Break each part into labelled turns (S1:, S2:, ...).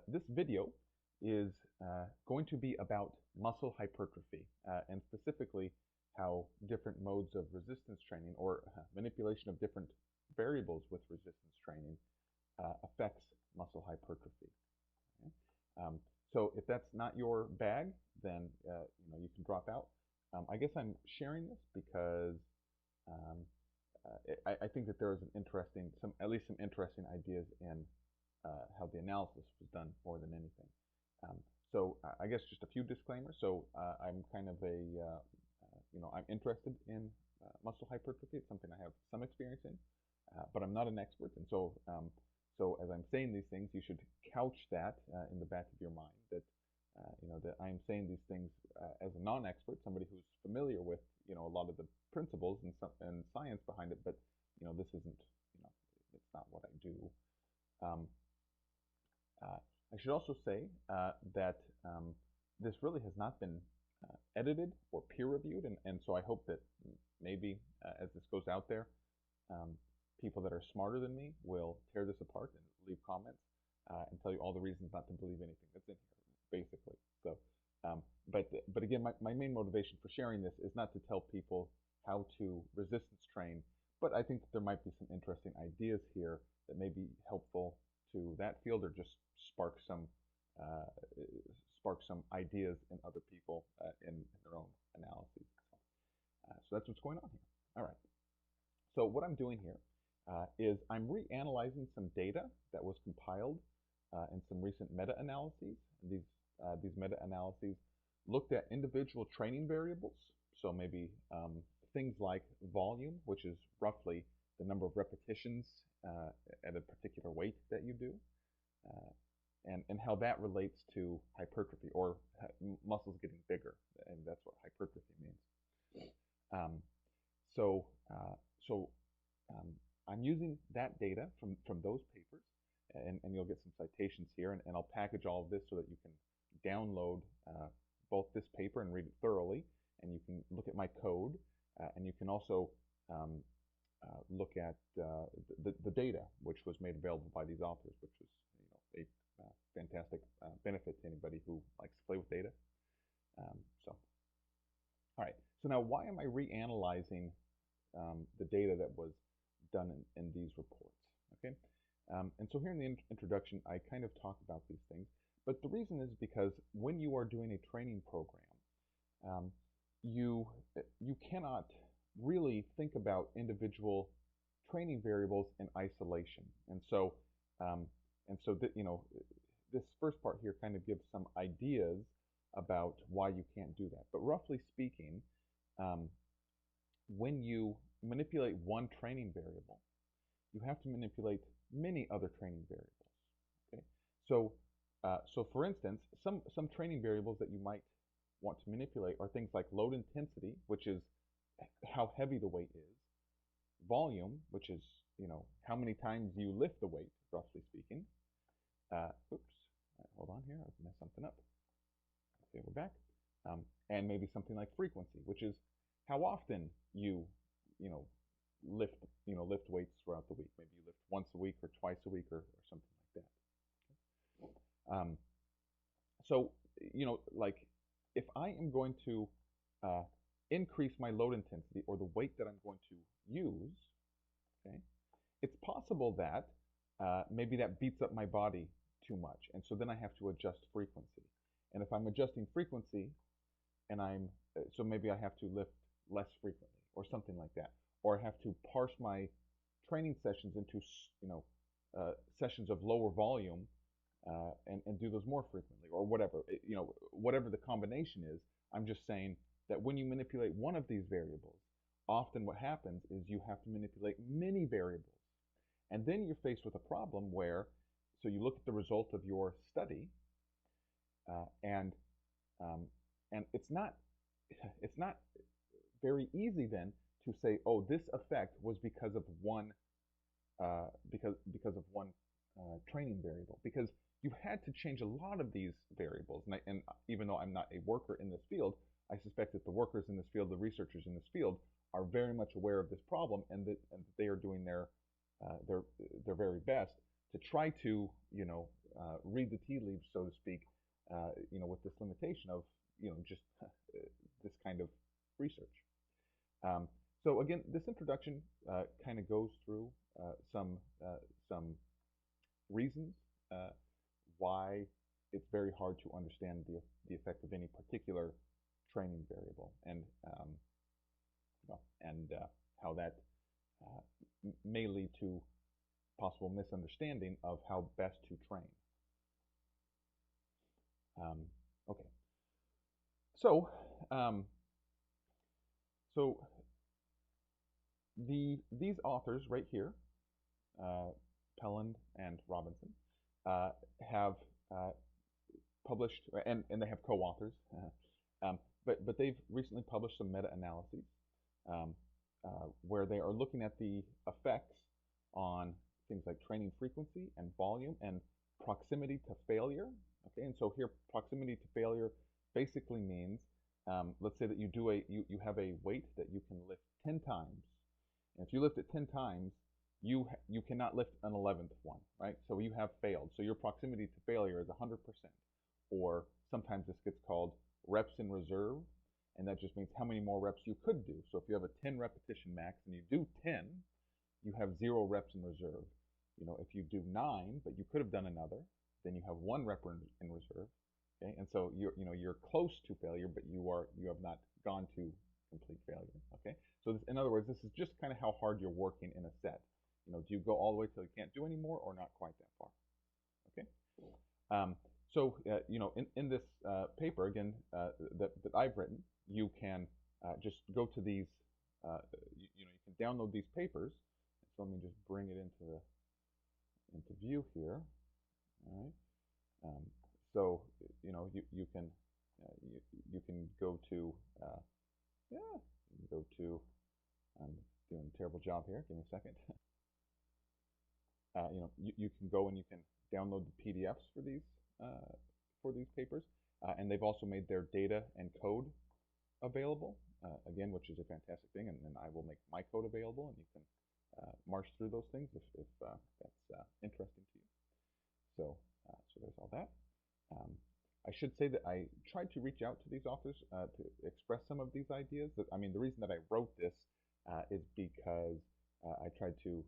S1: This video is going to be about muscle hypertrophy and specifically how different modes of resistance training or manipulation of different variables with resistance training affects muscle hypertrophy. Okay? So if that's not your bag, then you can drop out. I guess I'm sharing this because I think that there is at least some interesting ideas in how the analysis was done more than anything. I guess just a few disclaimers. I'm kind of I'm interested in muscle hypertrophy. It's something I have some experience in, but I'm not an expert. And so as I'm saying these things, you should couch that in the back of your mind that that I'm saying these things as a non-expert, somebody who's familiar with a lot of the principles and science behind it, but this isn't it's not what I do. I should also say that this really has not been edited or peer-reviewed, and so I hope that maybe as this goes out there, people that are smarter than me will tear this apart and leave comments and tell you all the reasons not to believe anything that's in here, basically. So, but again, my main motivation for sharing this is not to tell people how to resistance train, but I think that there might be some interesting ideas here that may be helpful to that field or just spark some ideas in other people in their own analyses. So that's what's going on here. All right. So what I'm doing here is I'm reanalyzing some data that was compiled in some recent meta-analyses. These meta-analyses looked at individual training variables, so maybe things like volume, which is roughly the number of repetitions at a particular weight that you do, and how that relates to hypertrophy or muscles getting bigger, and that's what hypertrophy means. I'm using that data from those papers, and you'll get some citations here, and I'll package all of this so that you can download both this paper and read it thoroughly, and you can look at my code, and you can also look at the data which was made available by these authors, which was a fantastic benefit to anybody who likes to play with data. All right. So now, why am I reanalyzing the data that was done in these reports? Okay. And so here in the introduction, I kind of talk about these things, but the reason is because when you are doing a training program, you cannot really think about individual training variables in isolation, and so this first part here kind of gives some ideas about why you can't do that. But roughly speaking, when you manipulate one training variable, you have to manipulate many other training variables. Okay, so for instance, some training variables that you might want to manipulate are things like load intensity, which is how heavy the weight is, volume, which is how many times you lift the weight, roughly speaking. Oops, hold on here, I've messed something up. Okay, we're back. And maybe something like frequency, which is how often you lift weights throughout the week. Maybe you lift once a week or twice a week or something like that. Okay. So like if I am going to increase my load intensity or the weight that I'm going to use, okay, it's possible that maybe that beats up my body too much, and so then I have to adjust frequency. And if I'm adjusting frequency, and so maybe I have to lift less frequently or something like that, or I have to parse my training sessions into sessions of lower volume and do those more frequently or whatever. Whatever the combination is, I'm just saying that when you manipulate one of these variables, often what happens is you have to manipulate many variables. And then you're faced with a problem where, so you look at the result of your study, and it's not very easy then to say, oh, this effect was because of one training variable, because you had to change a lot of these variables. And even though I'm not a worker in this field, I suspect that the workers in this field, the researchers in this field, are very much aware of this problem, and that they are doing their very best try to, read the tea leaves, so to speak, with this limitation of, just this kind of research. Um, so again, this introduction kind of goes through some reasons why it's very hard to understand the effect of any particular training variable, and how that may lead to possible misunderstanding of how best to train. Okay, so so these authors right here, Pelland and Robinson, have published, and they have co-authors, but they've recently published some meta-analyses um, where they are looking at the effects on things like training frequency and volume and proximity to failure. Okay, and so here proximity to failure basically means, let's say that you have a weight that you can lift 10 times, and if you lift it 10 times, you cannot lift an 11th one, right? So you have failed. So your proximity to failure is 100%, or sometimes this gets called reps in reserve, and that just means how many more reps you could do. So if you have a 10 repetition max and you do 10, you have 0 reps in reserve. If you do 9, but you could have done another, then you have 1 rep in reserve. Okay, and so you're close to failure, but you have not gone to complete failure. Okay, so in other words, this is just kind of how hard you're working in a set. Do you go all the way till you can't do anymore, or not quite that far? Okay. So in this paper, again, that I've written, you can just go to these. You can download these papers. So let me just bring it into view here. All right. So you can go to you can go to. I'm doing a terrible job here. Give me a second. You can go and you can download the PDFs for these papers, and they've also made their data and code available, again, which is a fantastic thing, and then I will make my code available, and you can march through those things if that's interesting to you. So there's all that. I should say that I tried to reach out to these authors to express some of these ideas. I mean, the reason that I wrote this is because I tried to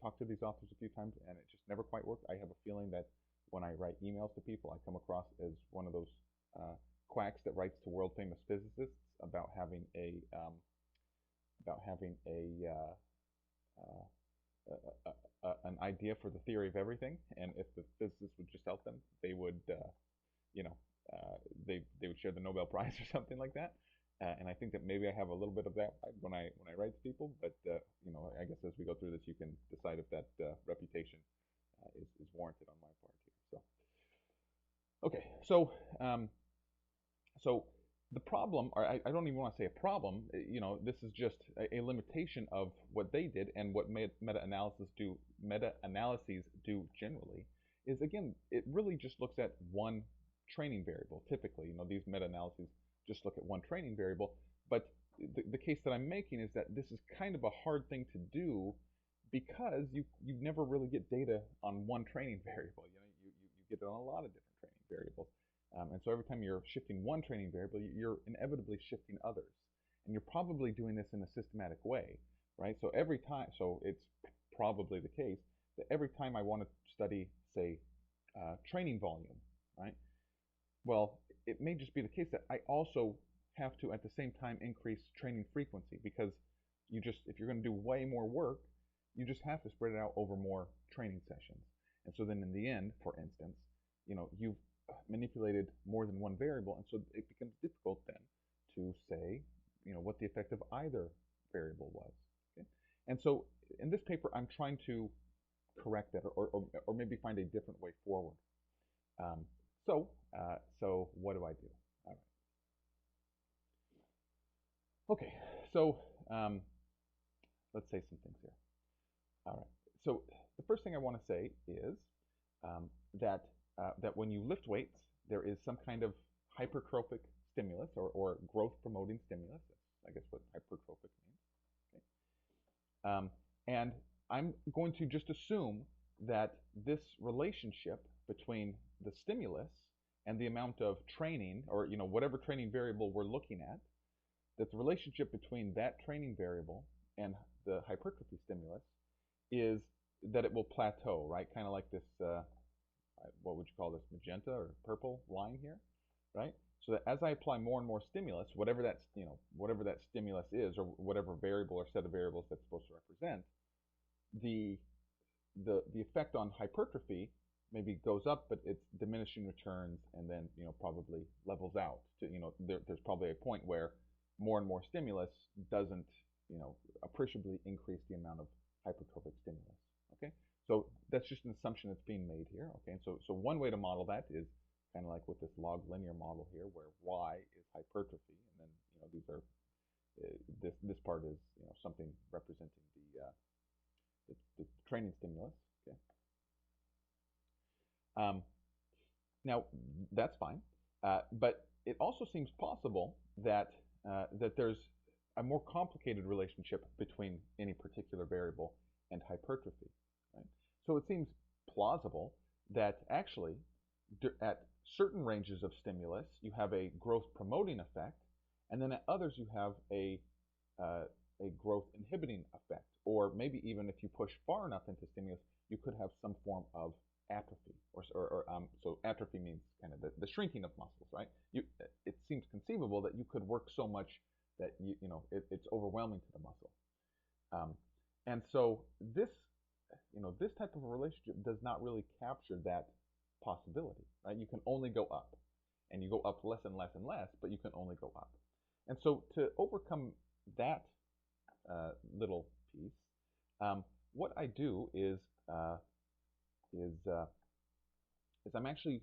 S1: talk to these authors a few times, and it just never quite worked. I have a feeling that when I write emails to people, I come across as one of those quacks that writes to world famous physicists about having an idea for the theory of everything, and if the physicists would just help them, they would they would share the Nobel Prize or something like that. And I think that maybe I have a little bit of that when I write to people, but I guess as we go through this, you can decide if that reputation is warranted on my part here. So, okay, so the problem, or I don't even want to say a problem, this is just a limitation of what they did, and what meta-analyses do generally is, again, it really just looks at one training variable. Typically, these meta-analyses just look at one training variable, but the case that I'm making is that this is kind of a hard thing to do because you never really get data on one training variable. You get it on a lot of different training variables. And so every time you're shifting one training variable, you're inevitably shifting others. And you're probably doing this in a systematic way, right? So it's probably the case that every time I want to study, say, training volume, right? Well, it may just be the case that I also have to, at the same time, increase training frequency, because if you're going to do way more work, you just have to spread it out over more training sessions. And so then in the end, for instance, you've manipulated more than one variable, and so it becomes difficult then to say, what the effect of either variable was. Okay? And so in this paper, I'm trying to correct that, or maybe find a different way forward. So what do I do? All right. Okay, so let's say some things here. All right. So the first thing I want to say is that when you lift weights, there is some kind of hypertrophic stimulus, or growth promoting stimulus. That's, I guess, what hypertrophic means. Okay. And I'm going to just assume that this relationship between the stimulus and the amount of training, or whatever training variable we're looking at, that the relationship between that training variable and the hypertrophy stimulus is that it will plateau, right? Kind of like this, what would you call this, magenta or purple line here, right? So that as I apply more and more stimulus, whatever that stimulus is, or whatever variable or set of variables that's supposed to represent, the the effect on hypertrophy maybe goes up, but it's diminishing returns, and then probably levels out. To there's probably a point where more and more stimulus doesn't appreciably increase the amount of hypertrophic stimulus. Okay, so that's just an assumption that's being made here. Okay, and so one way to model that is kind of like with this log linear model here, where y is hypertrophy, and then these are this part is something representing the training stimulus. Okay. Now that's fine, but it also seems possible that that there's a more complicated relationship between any particular variable and hypertrophy. Right? So it seems plausible that actually at certain ranges of stimulus you have a growth promoting effect, and then at others you have a growth inhibiting effect, or maybe even if you push far enough into stimulus, you could have some form of atrophy, so atrophy means kind of the shrinking of muscles, right? It seems conceivable that you could work so much that it's overwhelming to the muscle, and so this type of a relationship does not really capture that possibility, right? You can only go up, and you go up less and less and less, but you can only go up. And so to overcome that little piece, what I do is I'm actually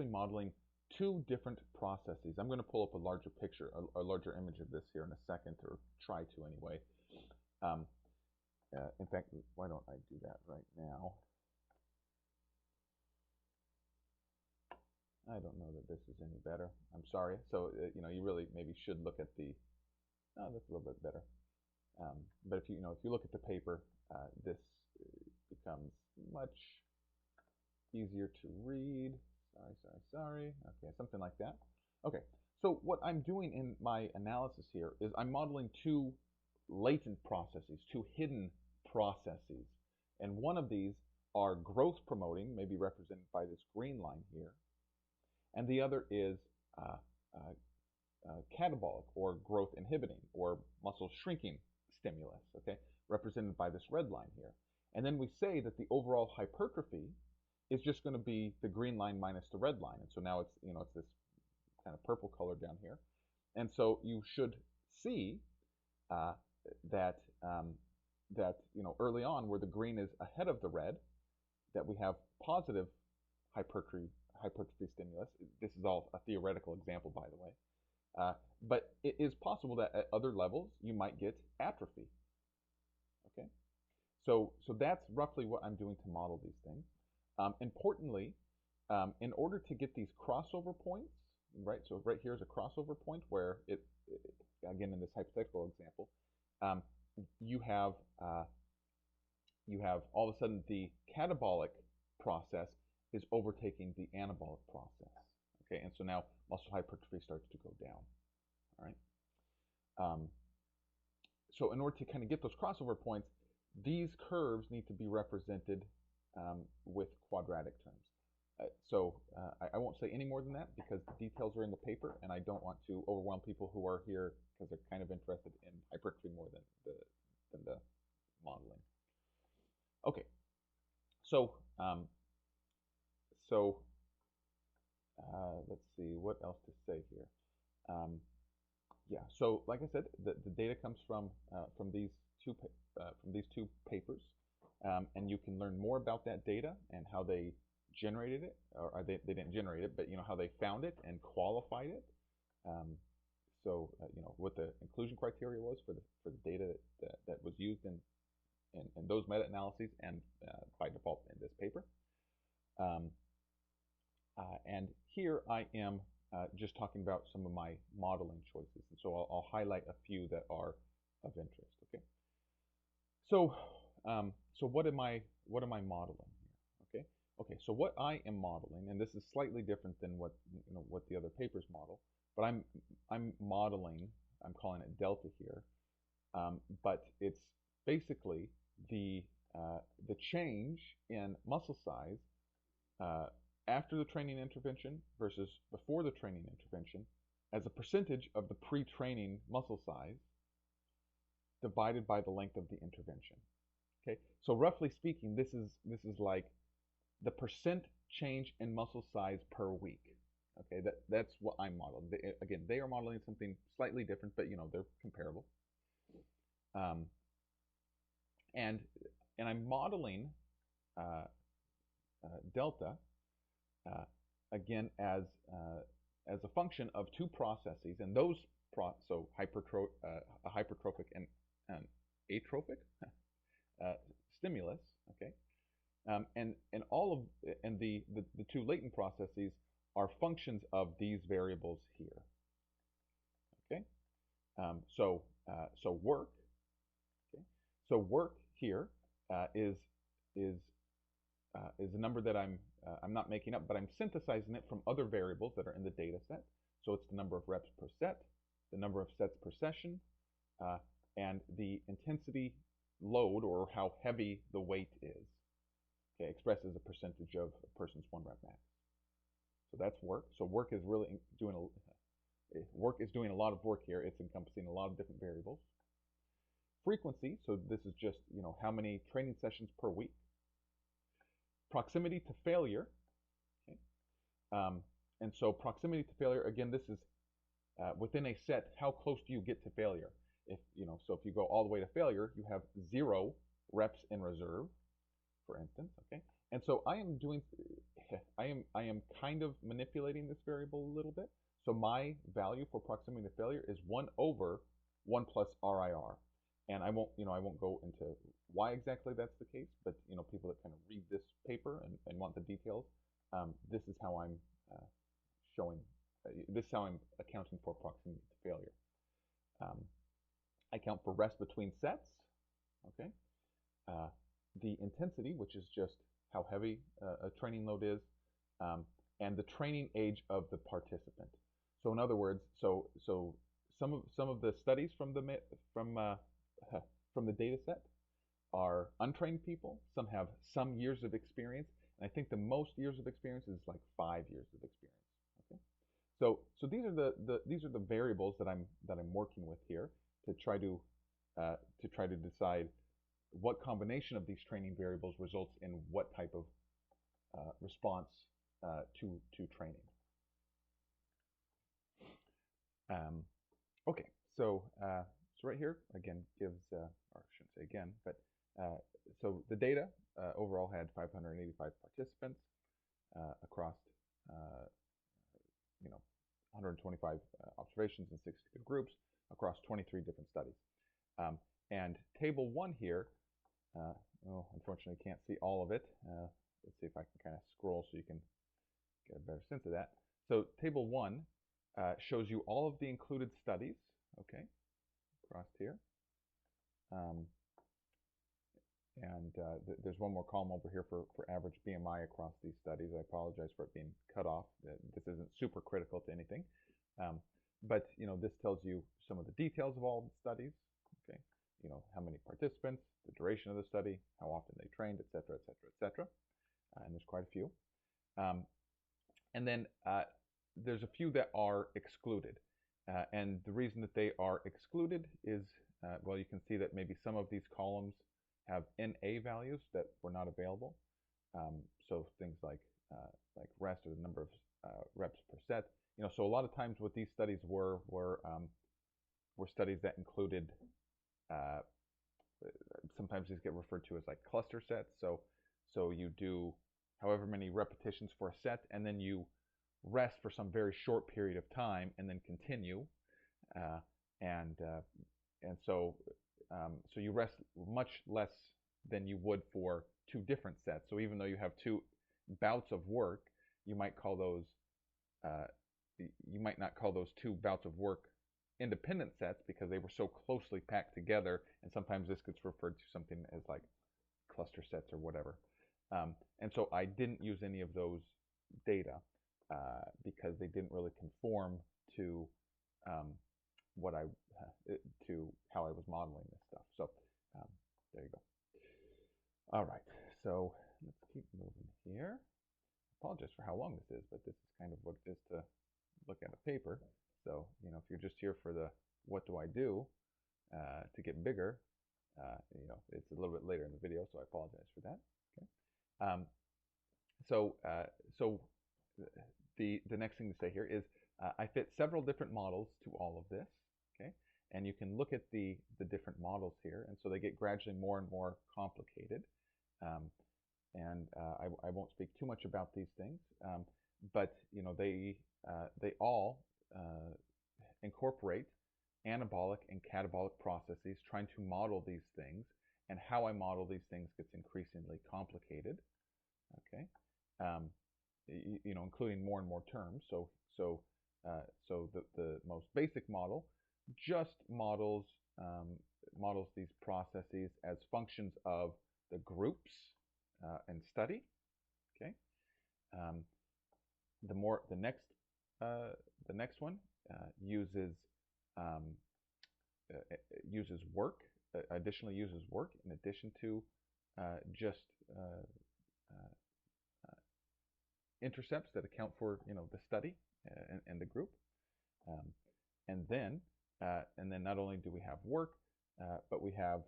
S1: modeling two different processes. I'm going to pull up a larger picture, a larger image of this here in a second, or try to anyway. In fact, why don't I do that right now? I don't know that this is any better. I'm sorry. So you really maybe should look at the. Oh, that's a little bit better. But if you look at the paper, this becomes much easier to read. Sorry. Okay, something like that. Okay, so what I'm doing in my analysis here is I'm modeling two latent processes, two hidden processes. And one of these are growth promoting, maybe represented by this green line here. And the other is catabolic, or growth inhibiting, or muscle shrinking stimulus, okay, represented by this red line here. And then we say that the overall hypertrophy is just going to be the green line minus the red line. And so now it's this kind of purple color down here. And so you should see that early on, where the green is ahead of the red, that we have positive hypertrophy stimulus. This is all a theoretical example, by the way. But it is possible that at other levels you might get atrophy. Okay, so that's roughly what I'm doing to model these things. Importantly, in order to get these crossover points, right? So right here is a crossover point where again in this hypothetical example, you have all of a sudden the catabolic process is overtaking the anabolic process. Okay, and so now muscle hypertrophy starts to go down. All right. So in order to kind of get those crossover points, these curves need to be represented with quadratic terms. I won't say any more than that because the details are in the paper, and I don't want to overwhelm people who are here because they're kind of interested in hypertrophy more than the modeling. Okay, so let's see what else to say here. Yeah, so like I said, the data comes from these two papers, and you can learn more about that data and how they generated it, or they didn't generate it, but how they found it and qualified it. What the inclusion criteria was for the data that was used in those meta-analyses, and by default in this paper. And here I am just talking about some of my modeling choices, and so I'll highlight a few that are of interest. Okay. So So what am I modeling here? Okay. Okay. So what I am modeling, and this is slightly different than what what the other papers model, but I'm modeling. I'm calling it delta here, but it's basically the the change in muscle size uh, after the training intervention versus before the training intervention as a percentage of the pre-training muscle size divided by the length of the intervention. Okay, so roughly speaking, this is like the percent change in muscle size per week. Okay, that's what I'm modeling. Again, they are modeling something slightly different, but they're comparable. Um, and I'm modeling uh, delta uh, again as a function of two processes, and those so a hypertrophic and atrophic uh, stimulus. Okay, and all of the two latent processes are functions of these variables here. Okay, so work. Okay, so work here is is is a number that I'm not making up, but I'm synthesizing it from other variables that are in the data set. So it's the number of reps per set, the number of sets per session, uh, and the intensity load, or how heavy the weight is, okay, expressed as a percentage of a person's 1 rep max. So that's work. So work is really doing a lot of work here. It's encompassing a lot of different variables. Frequency, so this is just how many training sessions per week. Proximity to failure, okay? And so proximity to failure, again, this is within a set, how close do you get to failure? If so if you go all the way to failure, you have 0 reps in reserve, for instance, okay? And so I am kind of manipulating this variable a little bit. So my value for proximity to failure is 1 over 1 plus RIR. And I won't go into why exactly that's the case, but people that kind of read this paper and want the details, this is how I'm showing, this is how I'm accounting for proximity to failure. I count for rest between sets, okay? The intensity, which is just how heavy a training load is, and the training age of the participant. So in other words, so some of the studies from the data set are untrained people. Some have some years of experience, and I think the most years of experience is like 5 years of experience. Okay, so these are the variables that I'm working with here to try to decide what combination of these training variables results in what type of response to training. Okay, so right here again gives, or I shouldn't say again, but so the data overall had 585 participants across 125 observations in 6 groups across 23 different studies. And table 1 here, unfortunately can't see all of it. Let's see if I can kind of scroll so you can get a better sense of that. So table 1 shows you all of the included studies, okay, across here. There's one more column over here for average BMI across these studies. I apologize for it being cut off. This isn't super critical to anything. But this tells you some of the details of all of the studies, okay? How many participants, the duration of the study, how often they trained, et cetera, et cetera, et cetera. And there's quite a few. And then there's a few that are excluded. And the reason that they are excluded is, well, you can see that maybe some of these columns have NA values that were not available. So things like rest or the number of reps per set. So a lot of times what these studies were studies that included, sometimes these get referred to as like cluster sets. So you do however many repetitions for a set, and then you rest for some very short period of time, and then continue. So you rest much less than you would for 2 different sets. So even though you have 2 bouts of work, you might call those you might not call those 2 bouts of work independent sets because they were so closely packed together. And sometimes this gets referred to something as like cluster sets or whatever. And so I didn't use any of those data because they didn't really conform to what I to how I was modeling this stuff. So there you go. All right, so let's keep moving here. Apologize for how long this is, but this is kind of what it is to look at a paper. So, you know, if you're just here for the what do I do to get bigger, you know, it's a little bit later in the video, so I apologize for that. Okay. So the next thing to say here is I fit several different models to all of this. Okay, and you can look at the different models here, and so they get gradually more and more complicated. I won't speak too much about these things, but you know they all incorporate anabolic and catabolic processes, trying to model these things, and how I model these things gets increasingly complicated. Okay, you know, including more and more terms. So the most basic model just models these processes as functions of the groups and study. Okay. The next one uses work. Additionally uses work in addition to just intercepts that account for, you know, the study and the group. And then not only do we have work, but we have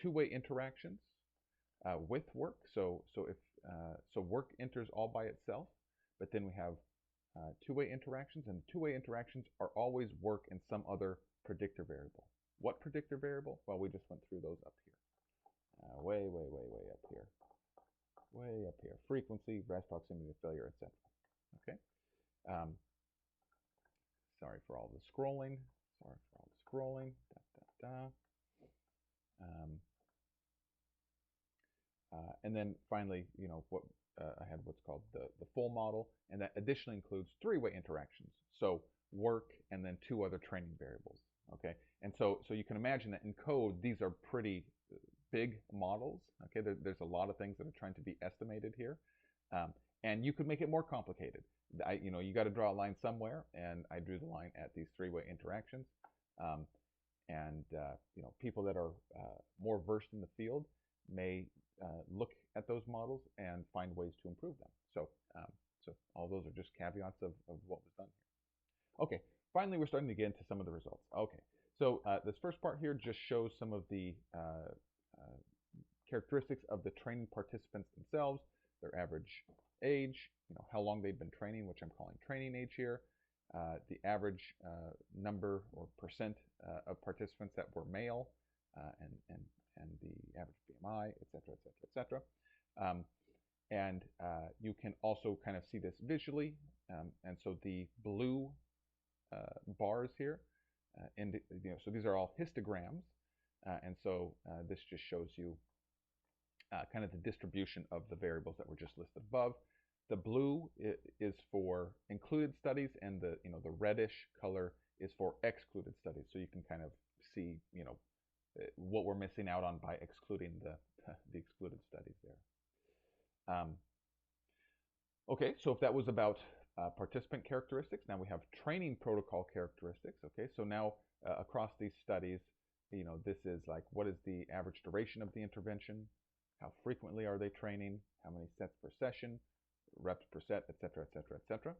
S1: two-way interactions with work. So work enters all by itself, but then we have two-way interactions, and two-way interactions are always work and some other predictor variable. What predictor variable? Well, we just went through those up here. Way up here. Way up here. Frequency, rest, proximity to failure, etc. Okay. Sorry for all the scrolling. And then finally, you know, what I had what's called the full model, and that additionally includes three-way interactions. So work and then two other training variables. Okay, and so you can imagine that in code, these are pretty big models. Okay, there's a lot of things that are trying to be estimated here, and you could make it more complicated. You know, you got to draw a line somewhere, and I drew the line at these three-way interactions. You know, people that are more versed in the field may look at those models and find ways to improve them. So all those are just caveats of what was done here. Okay, finally we're starting to get into some of the results. Okay, so this first part here just shows some of the characteristics of the training participants themselves, their average age, you know, how long they've been training, which I'm calling training age here, the average number or percent of participants that were male, and the average BMI, etc., etc., etc. You can also kind of see this visually, and so the blue bars here, and you know, so these are all histograms, and so this just shows you kind of the distribution of the variables that were just listed above. The blue is for included studies, and the reddish color is for excluded studies. So you can kind of see, you know, what we're missing out on by excluding the excluded studies there. Okay, so if that was about participant characteristics, now we have training protocol characteristics. Okay, so now across these studies, you know, this is like, what is the average duration of the intervention? How frequently are they training? How many sets per session? Reps per set, etc., etc., etc.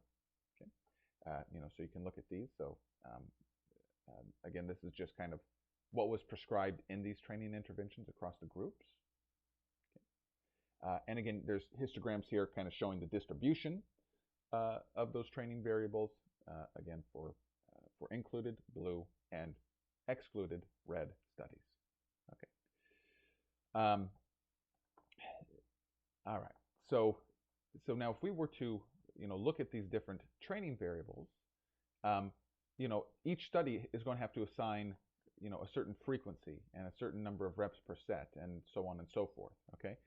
S1: Okay, you know, so you can look at these. So again, this is just kind of what was prescribed in these training interventions across the groups. Okay. And again, there's histograms here kind of showing the distribution of those training variables, again, for included, blue, and excluded, red studies. Okay. All right. So now if we were to, you know, look at these different training variables, you know, each study is going to have to assign, you know, a certain frequency and a certain number of reps per set, and so on and so forth. Okay.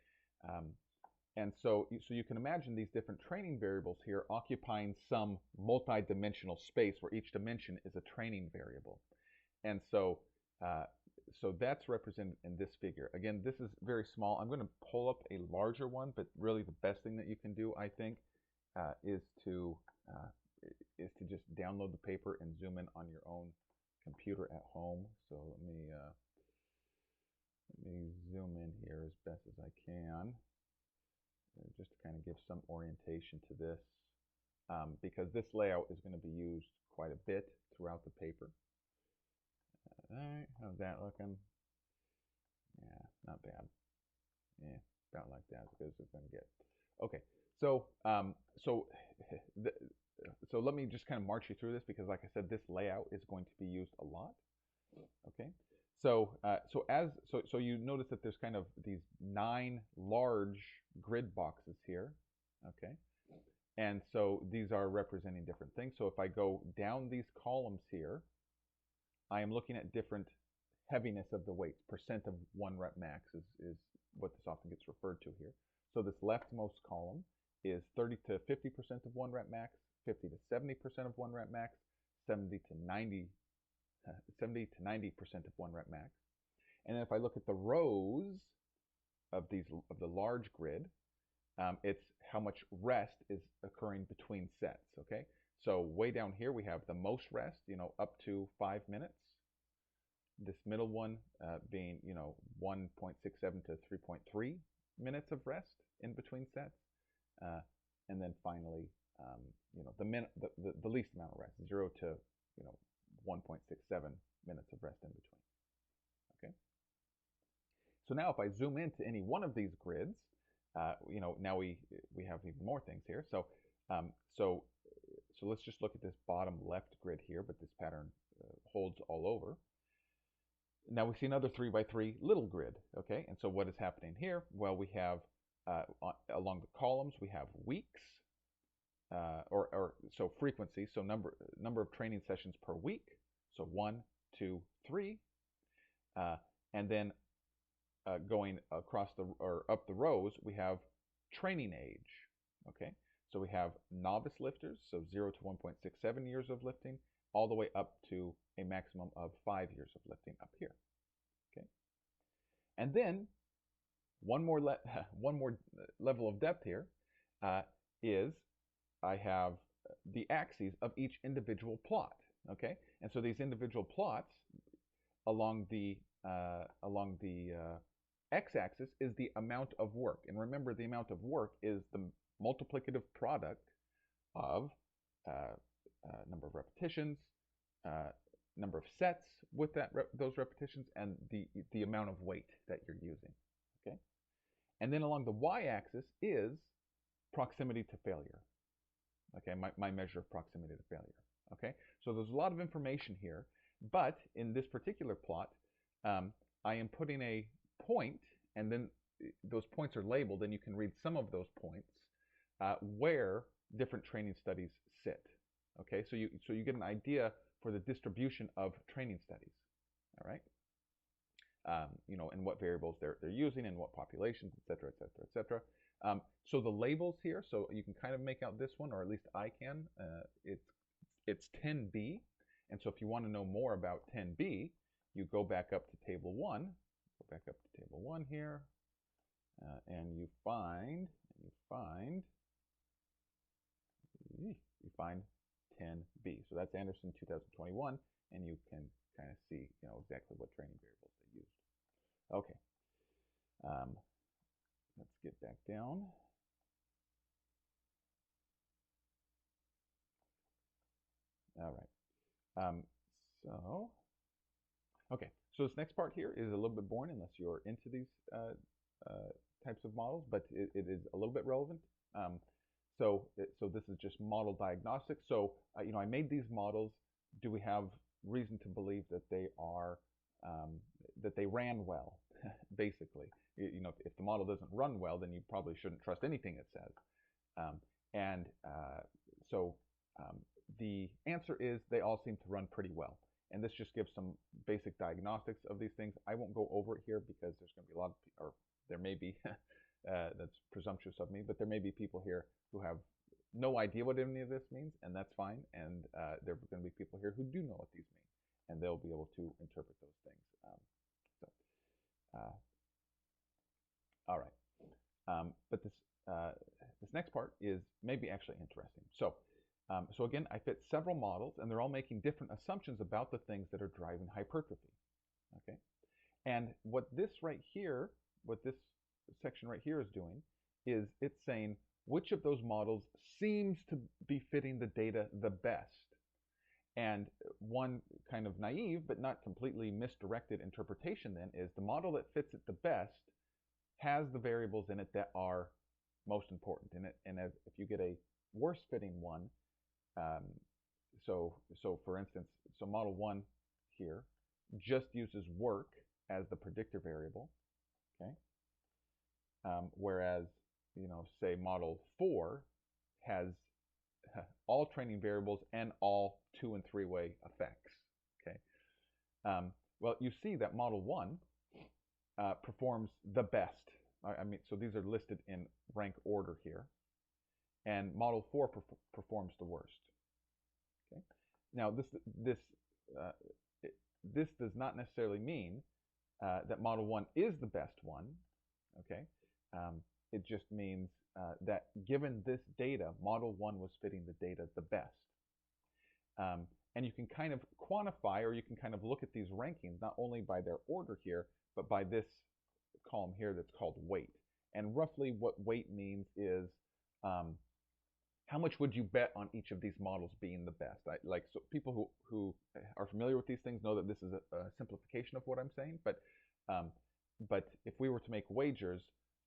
S1: And so you can imagine these different training variables here occupying some multi-dimensional space where each dimension is a training variable. And so so that's represented in this figure. Again, this is very small. I'm going to pull up a larger one, but really the best thing that you can do, I think, is to just download the paper and zoom in on your own computer at home. So let me zoom in here as best as I can, just to kind of give some orientation to this, because this layout is going to be used quite a bit throughout the paper. All right, how's that looking? Yeah, not bad. Yeah, about like that, as good as it's going to get. Okay, so so let me just kind of march you through this, because like I said, this layout is going to be used a lot. Okay, so so you notice that there's kind of these 9 large grid boxes here. Okay, and so these are representing different things. So if I go down these columns here, I am looking at different heaviness of the weights. Percent of 1 rep max is what this often gets referred to here. So this leftmost column is 30 to 50% of 1 rep max, 50 to 70% of 1 rep max, 70 to 90% of 1 rep max. And then if I look at the rows of the large grid, it's how much rest is occurring between sets. Okay, so way down here we have the most rest, up to 5 minutes. This middle one being 1.67 to 3.3 minutes of rest in between sets, and then finally the least amount of rest, 0 to 1.67 minutes of rest in between. Okay. So now if I zoom into any one of these grids, now we have even more things here. So so let's just look at this bottom left grid here, but this pattern holds all over. Now we see another 3x3 little grid. Okay, and so what is happening here? Well, we have along the columns we have weeks, so frequency, so number of training sessions per week. So 1, 2, 3, and then going across up the rows, we have training age. Okay, so we have novice lifters, so 0 to 1.67 years of lifting, all the way up to a maximum of 5 years of lifting up here. Okay, and then one more level of depth here is I have the axes of each individual plot. Okay, and so these individual plots along the x-axis is the amount of work, and remember, the amount of work is the multiplicative product of number of repetitions, number of sets with those repetitions, and the amount of weight that you're using. Okay, and then along the y-axis is proximity to failure. Okay, my measure of proximity to failure. Okay, so there's a lot of information here, but in this particular plot, I am putting a point, and then those points are labeled, and you can read some of those points where different training studies sit. Okay, so you get an idea for the distribution of training studies. All right, and what variables they're using, and what populations, etc., etc., etc. So the labels here, so you can kind of make out this one, or at least I can. It's 10B, and so if you want to know more about 10B, you go back up to table 1. Go back up to table 1 here, and you find 10B. So that's Anderson 2021, and you can kind of see exactly what training variables they used. Okay, let's get back down. All right. Okay, so this next part here is a little bit boring unless you're into these types of models, but it is a little bit relevant. So this is just model diagnostics. So I made these models. Do we have reason to believe that they are that they ran well? Basically, if the model doesn't run well, then you probably shouldn't trust anything it says. So the answer is they all seem to run pretty well. And this just gives some basic diagnostics of these things. I won't go over it here because there's going to be a lot of, or there may be, that's presumptuous of me, but there may be people here who have no idea what any of this means, and that's fine. And there are going to be people here who do know what these mean, and they'll be able to interpret those things Uh, all right. But this next part is maybe actually interesting. So again, I fit several models, and they're all making different assumptions about the things that are driving hypertrophy. Okay, and what this section right here is doing is it's saying which of those models seems to be fitting the data the best. And one kind of naive but not completely misdirected interpretation then is the model that fits it the best has the variables in it that are most important in it. And if you get a worse fitting one, so for instance, so model 1 here just uses work as the predictor variable, okay? Whereas, say model 4 has all training variables and all 2- and 3-way effects, okay? Well, you see that model 1 performs the best. I mean, so these are listed in rank order here, and model 4 performs the worst. Okay. Now, this does not necessarily mean that model 1 is the best one. Okay. It just means that given this data, model 1 was fitting the data the best. And you can kind of quantify, or you can kind of look at these rankings not only by their order here, but by this column here that's called weight. And roughly what weight means is how much would you bet on each of these models being the best? So people who are familiar with these things know that this is a simplification of what I'm saying, but if we were to make wagers,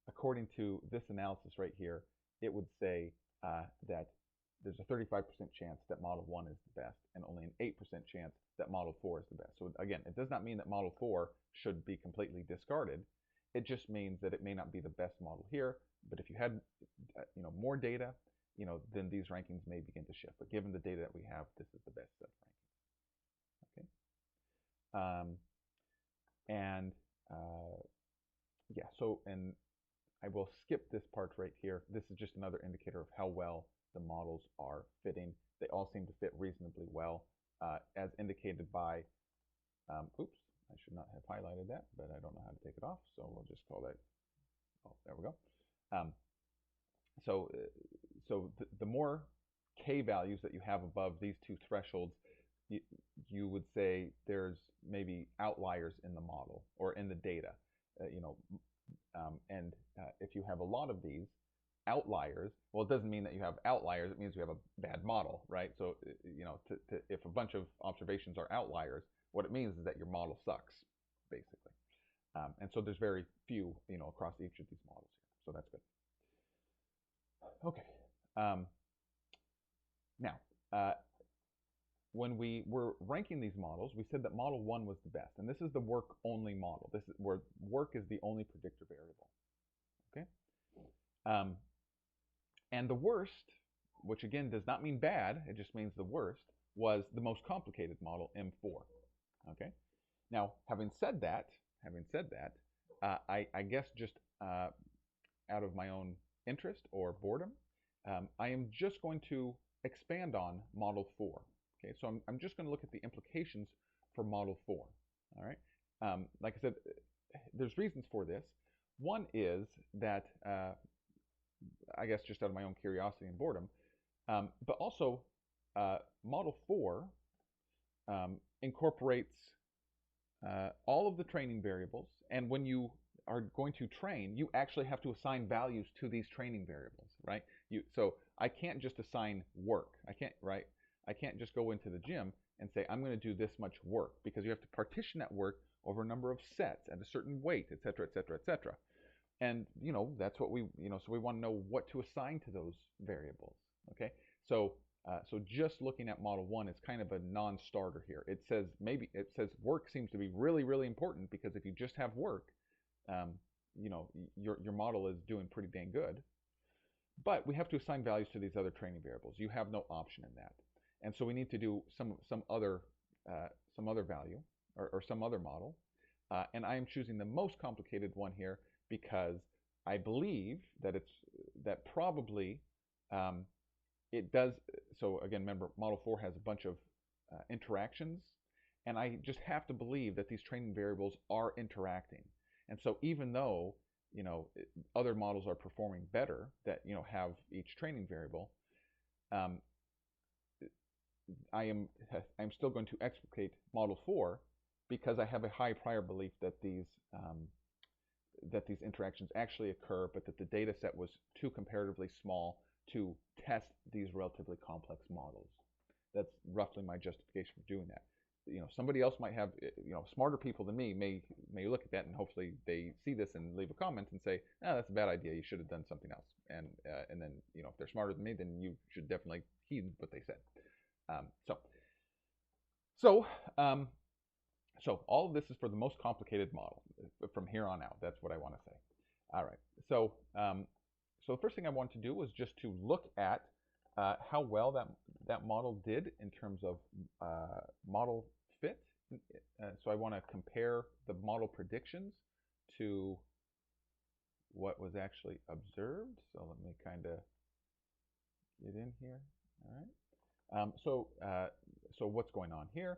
S1: according to this analysis right here, it would say that there's a 35% chance that model 1 is the best and only an 8% chance that model 4 is the best. So again, it does not mean that model 4 should be completely discarded. It just means that it may not be the best model here, but if you had more data, then these rankings may begin to shift. But given the data that we have, this is the best set of rankings. Okay. Yeah, and I will skip this part right here. This is just another indicator of how well the models are fitting. They all seem to fit reasonably well, as indicated by, oops, I should not have highlighted that, but I don't know how to take it off, so we'll just call that, oh, there we go. So the more K values that you have above these two thresholds, you would say there's maybe outliers in the model or in the data, and if you have a lot of these outliers, well, it doesn't mean that you have outliers. It means you have a bad model, right? So, if a bunch of observations are outliers, what it means is that your model sucks, basically. And so there's very few, across each of these models here. So that's good. Okay. Now, when we were ranking these models, we said that model 1 was the best, and this is the work-only model. This is where work is the only predictor variable. Okay. And the worst, which again does not mean bad, it just means the worst, was the most complicated model, M4. Okay. Now, having said that, I guess just out of my own interest or boredom, I am just going to expand on model 4. Okay, so I'm just going to look at the implications for model 4. All right. Like I said, there's reasons for this. One is that, I guess just out of my own curiosity and boredom, but also model 4 incorporates all of the training variables, and when you are going to train, you actually have to assign values to these training variables, right? So I can't just assign work. I can't just go into the gym and say, I'm going to do this much work, because you have to partition that work over a number of sets at a certain weight, et cetera, et cetera, et cetera. And, that's what we, so we want to know what to assign to those variables, okay? So just looking at model 1 is kind of a non-starter here. It says work seems to be really, really important, because if you just have work, your model is doing pretty dang good. But we have to assign values to these other training variables. You have no option in that. And so we need to do some other value or some other model. And I am choosing the most complicated one here, because I believe that probably it does. So again, remember, model 4 has a bunch of interactions, and I just have to believe that these training variables are interacting. And so even though, other models are performing better that, have each training variable, um, I'm still going to explicate model 4 because I have a high prior belief that these interactions actually occur, but that the data set was too comparatively small to test these relatively complex models. That's roughly my justification for doing that. Somebody else might have, smarter people than me may look at that, and hopefully they see this and leave a comment and say, that's a bad idea. You should have done something else. And then, if they're smarter than me, then you should definitely heed what they said. So all of this is for the most complicated model from here on out. That's what I want to say. All right. So the first thing I want to do was just to look at how well that model did in terms of model fit. So I want to compare the model predictions to what was actually observed. So let me kind of get in here. All right. So what's going on here?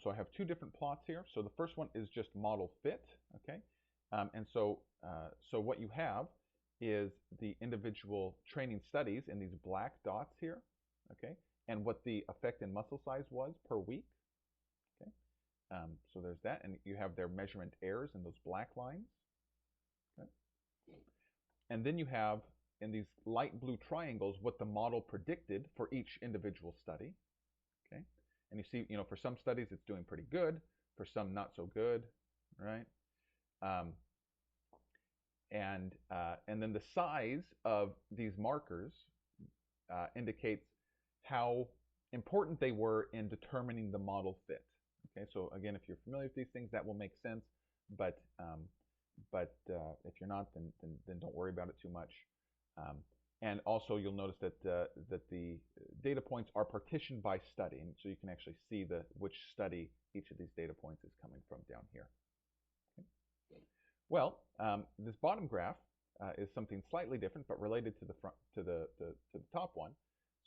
S1: So I have two different plots here. So the first one is just model fit, okay? And so what you have is the individual training studies in these black dots here, okay? And what the effect in muscle size was per week, okay? So there's that, and you have their measurement errors in those black lines, okay? And then you have in these light blue triangles what the model predicted for each individual study, okay? And you see, for some studies it's doing pretty good, for some not so good, right? And then the size of these markers indicates how important they were in determining the model fit. Okay, so again, if you're familiar with these things, that will make sense. But if you're not, then don't worry about it too much. And also, you'll notice that the data points are partitioned by study, and so you can actually see which study each of these data points is coming from down here. Okay. Well, this bottom graph is something slightly different, but related to the top one.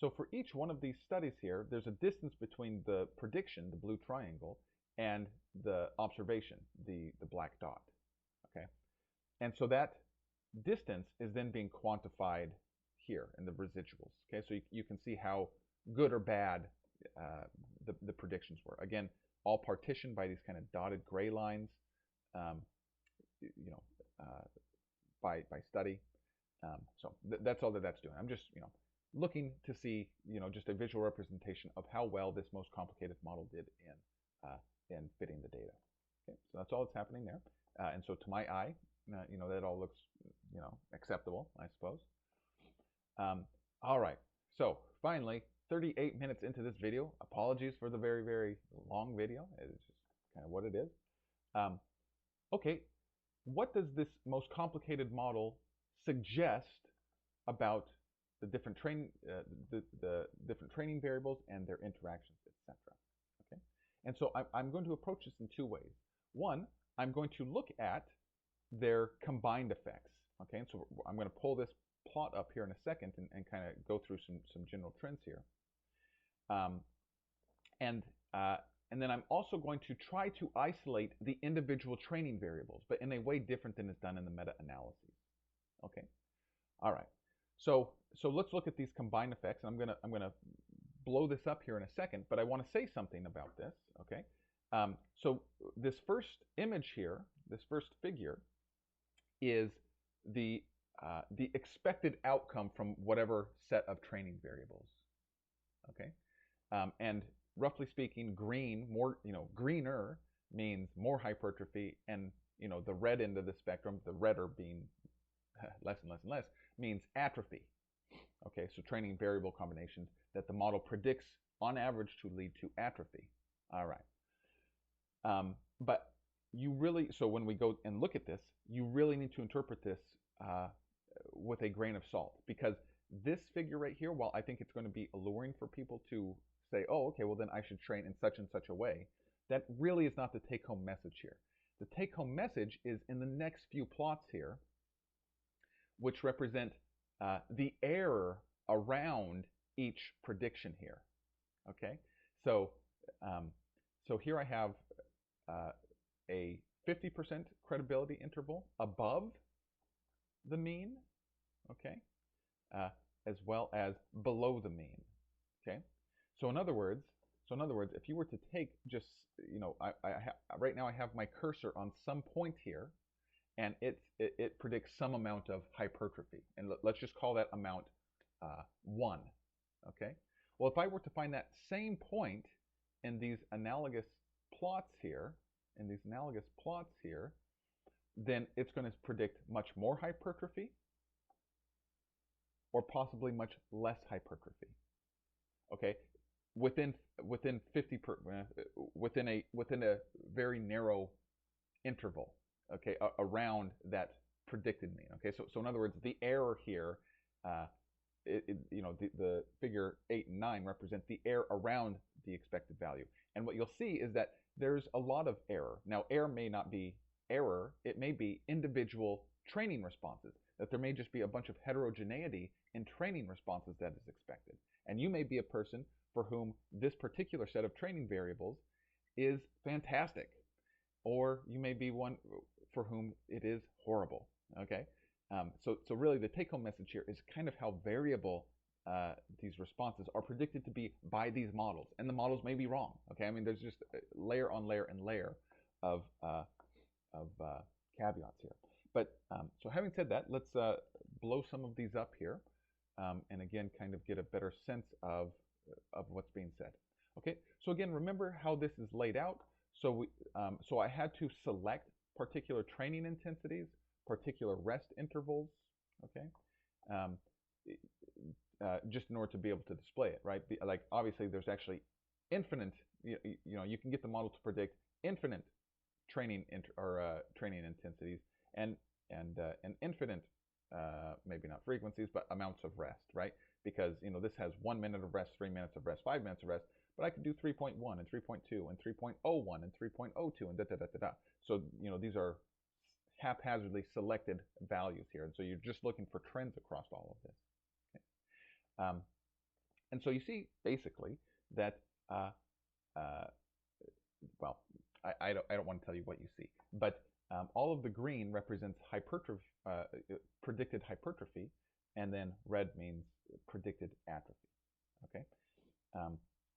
S1: So for each one of these studies here, there's a distance between the prediction, the blue triangle, and the observation, the black dot. Okay, and so that distance is then being quantified here in the residuals. Okay, so you can see how good or bad the predictions were. Again, all partitioned by these kind of dotted gray lines, by study. So that's all that's doing. I'm just looking to see just a visual representation of how well this most complicated model did in fitting the data. Okay, so that's all that's happening there. And so to my eye, that all looks acceptable, I suppose. All right, so finally, 38 minutes into this video. Apologies for the very, very long video. It's just kind of what it is. Okay, what does this most complicated model suggest about the different training variables and their interactions, etc.? Okay, and so I'm going to approach this in two ways. One, I'm going to look at their combined effects. Okay, and so I'm going to pull this plot up here in a second and kind of go through some general trends here. And then I'm also going to try to isolate the individual training variables, but in a way different than is done in the meta-analysis. Okay, all right. So let's look at these combined effects. And I'm gonna blow this up here in a second, but I want to say something about this. Okay, so this first image here, this first figure, is the expected outcome from whatever set of training variables. Okay, and roughly speaking, green, greener means more hypertrophy, and the red end of the spectrum, the redder being less and less and less, means atrophy. Okay, so training variable combinations that the model predicts on average to lead to atrophy. All right, but you really, so when we go and look at this, you really need to interpret this with a grain of salt, because this figure right here, while I think it's going to be alluring for people to say, oh, okay, well then I should train in such and such a way, that really is not the take-home message here. The take-home message is in the next few plots here, which represent the error around each prediction here. Okay, so here I have a 50% credibility interval above the mean, okay, as well as below the mean, okay. So in other words, if you were to take just, right now I have my cursor on some point here, and it predicts some amount of hypertrophy, and let's just call that amount 1, okay. Well, if I were to find that same point in these analogous plots here, then it's going to predict much more hypertrophy or possibly much less hypertrophy. Okay, within 50 within a very narrow interval. Okay, around that predicted mean. Okay, so in other words, the error here, the figure 8 and 9 represent the error around the expected value. And what you'll see is that there's a lot of error. Now, error may not be error, it may be individual training responses, that there may just be a bunch of heterogeneity in training responses that is expected. And you may be a person for whom this particular set of training variables is fantastic, or you may be one for whom it is horrible, okay? So really the take-home message here is kind of how variable these responses are predicted to be by these models, and the models may be wrong, okay? I mean, there's just layer on layer and layer of caveats here. But so having said that, let's blow some of these up here, and again, kind of get a better sense of what's being said. Okay, so again, remember how this is laid out. So so I had to select particular training intensities, particular rest intervals, okay, just in order to be able to display it, right? Like obviously, there's actually infinite. You can get the model to predict infinite training training intensities and infinite, maybe not frequencies, but amounts of rest, right? Because this has 1 minute of rest, 3 minutes of rest, 5 minutes of rest, but I could do 3.1 and 3.2 and 3.01 and 3.02 and da da da da da. So these are haphazardly selected values here, and so you're just looking for trends across all of this. Okay? And so you see basically that well, I don't want to tell you what you see, but all of the green represents hypertrophy, predicted hypertrophy, and then red means predicted atrophy. Okay,